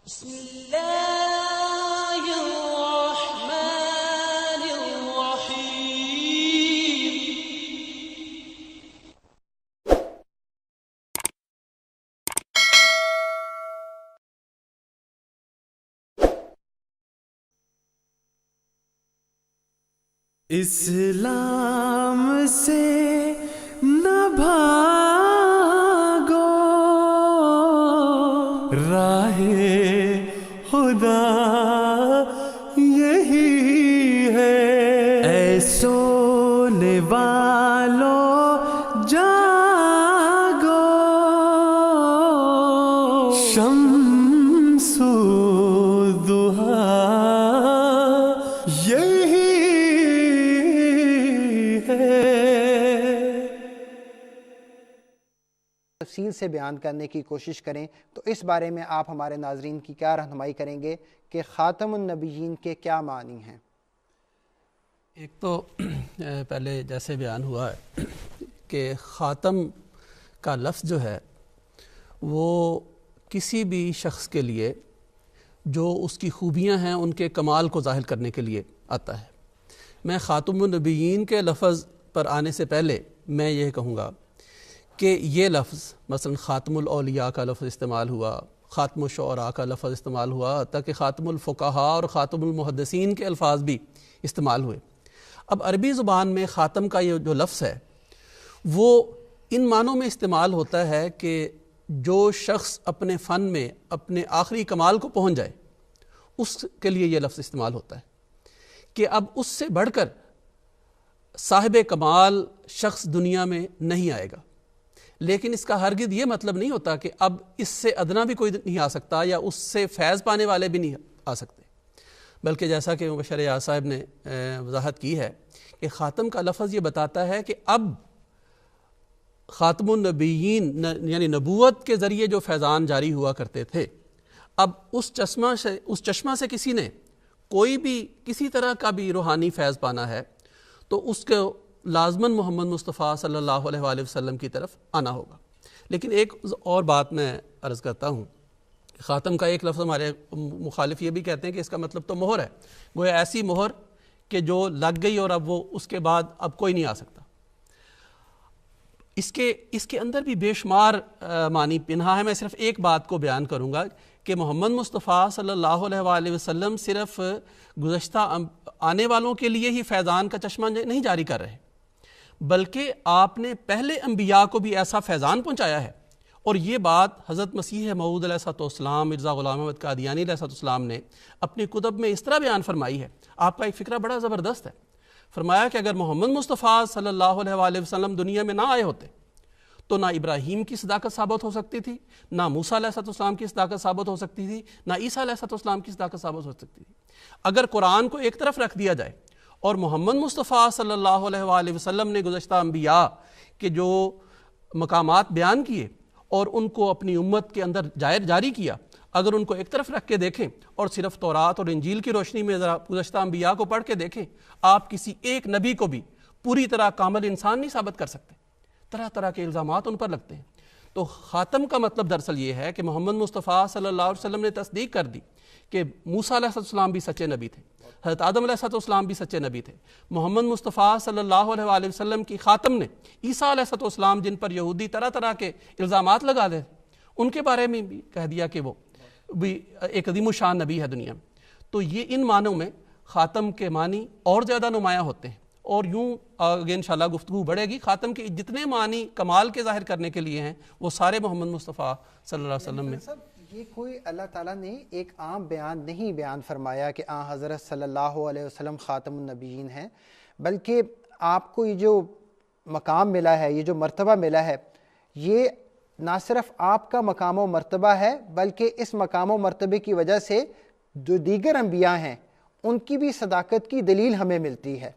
بسم اللہ الرحمن الرحیم۔ اسلام سے نہ بھاگو، راہ خدا یہی ہے۔ اے سونے والو جاگو، شمس الضحیٰ یہی تفصیل سے بیان کرنے کی کوشش کریں تو اس بارے میں آپ ہمارے ناظرین کی کیا رہنمائی کریں گے کہ خاتم النبیین کے کیا معنی ہیں؟ ایک تو پہلے جیسے بیان ہوا ہے کہ خاتم کا لفظ جو ہے وہ کسی بھی شخص کے لیے جو اس کی خوبیاں ہیں ان کے کمال کو ظاہر کرنے کے لیے آتا ہے۔ میں خاتم النبیین کے لفظ پر آنے سے پہلے میں یہ کہوں گا کہ یہ لفظ مثلا خاتم الاولیاء کا لفظ استعمال ہوا، خاتم الشعراء کا لفظ استعمال ہوا، تاکہ خاتم الفقہاء اور خاتم المحدثین کے الفاظ بھی استعمال ہوئے۔ اب عربی زبان میں خاتم کا یہ جو لفظ ہے وہ ان معنوں میں استعمال ہوتا ہے کہ جو شخص اپنے فن میں اپنے آخری کمال کو پہنچ جائے اس کے لیے یہ لفظ استعمال ہوتا ہے کہ اب اس سے بڑھ کر صاحب کمال شخص دنیا میں نہیں آئے گا، لیکن اس کا ہرگز یہ مطلب نہیں ہوتا کہ اب اس سے ادنا بھی کوئی نہیں آ سکتا یا اس سے فیض پانے والے بھی نہیں آ سکتے، بلکہ جیسا کہ مبشر یاس صاحب نے وضاحت کی ہے کہ خاتم کا لفظ یہ بتاتا ہے کہ اب خاتم النبیین یعنی نبوت کے ذریعے جو فیضان جاری ہوا کرتے تھے، اب اس چشمہ سے کسی نے کوئی بھی کسی طرح کا بھی روحانی فیض پانا ہے تو اس کو لازماً محمد مصطفیٰ صلی اللہ علیہ وآلہ وسلم کی طرف آنا ہوگا۔ لیکن ایک اور بات میں عرض کرتا ہوں، خاتم کا ایک لفظ ہمارے مخالف یہ بھی کہتے ہیں کہ اس کا مطلب تو مہر ہے، گویا ایسی مہر کہ جو لگ گئی اور اب وہ اس کے بعد اب کوئی نہیں آ سکتا۔ اس کے اندر بھی بے شمار معنی پنہا ہے۔ میں صرف ایک بات کو بیان کروں گا کہ محمد مصطفیٰ صلی اللہ علیہ وآلہ وسلم صرف گزشتہ آنے والوں کے لیے ہی فیضان کا چشمہ نہیں جاری کر رہے، بلکہ آپ نے پہلے انبیاء کو بھی ایسا فیضان پہنچایا ہے، اور یہ بات حضرت مسیح موعود علیہ السلام مرزا غلام احمد قادیانی علیہ السلام نے اپنی کتب میں اس طرح بیان فرمائی ہے۔ آپ کا ایک فکرہ بڑا زبردست ہے، فرمایا کہ اگر محمد مصطفیٰ صلی اللہ علیہ وآلہ وسلم دنیا میں نہ آئے ہوتے تو نہ ابراہیم کی صداقت ثابت ہو سکتی تھی، نہ موسیٰ علیہ السلام کی صداقت ثابت ہو سکتی تھی، نہ عیسیٰ علیہ السلام کی صداقت ثابت ہو سکتی تھی۔ اگر قرآن کو ایک طرف رکھ دیا جائے اور محمد مصطفیٰ صلی اللہ علیہ وآلہ وسلم نے گزشتہ انبیاء کے جو مقامات بیان کیے اور ان کو اپنی امت کے اندر جاری کیا، اگر ان کو ایک طرف رکھ کے دیکھیں اور صرف تورات اور انجیل کی روشنی میں ذرا گزشتہ انبیاء کو پڑھ کے دیکھیں، آپ کسی ایک نبی کو بھی پوری طرح کامل انسان نہیں ثابت کر سکتے، طرح طرح کے الزامات ان پر لگتے ہیں۔ تو خاتم کا مطلب دراصل یہ ہے کہ محمد مصطفیٰ صلی اللہ علیہ وسلم نے تصدیق کر دی کہ موسیٰ علیہ السلام بھی سچے نبی تھے، حضرت آدم علیہ السلام بھی سچے نبی تھے، محمد مصطفیٰ صلی اللہ علیہ وآلہ وسلم کی خاتم نے عیسیٰ علیہ السلام جن پر یہودی طرح طرح کے الزامات لگا دے ان کے بارے میں بھی کہہ دیا کہ وہ بھی ایک عظیم الشان نبی ہے دنیا میں۔ تو یہ ان معنوں میں خاتم کے معنی اور زیادہ نمایاں ہوتے ہیں، اور یوں آگے انشاءاللہ گفتگو بڑھے گی۔ خاتم کے جتنے معنی کمال کے ظاہر کرنے کے لیے ہیں وہ سارے محمد مصطفیٰ صلی اللہ علیہ وسلم میں۔ یہ کوئی اللہ تعالیٰ نے ایک عام بیان نہیں بیان فرمایا کہ حضرت صلی اللہ علیہ وسلم خاتم النبیین ہیں، بلکہ آپ کو یہ جو مقام ملا ہے، یہ جو مرتبہ ملا ہے، یہ نہ صرف آپ کا مقام و مرتبہ ہے بلکہ اس مقام و مرتبے کی وجہ سے جو دیگر انبیاء ہیں ان کی بھی صداقت کی دلیل ہمیں ملتی ہے۔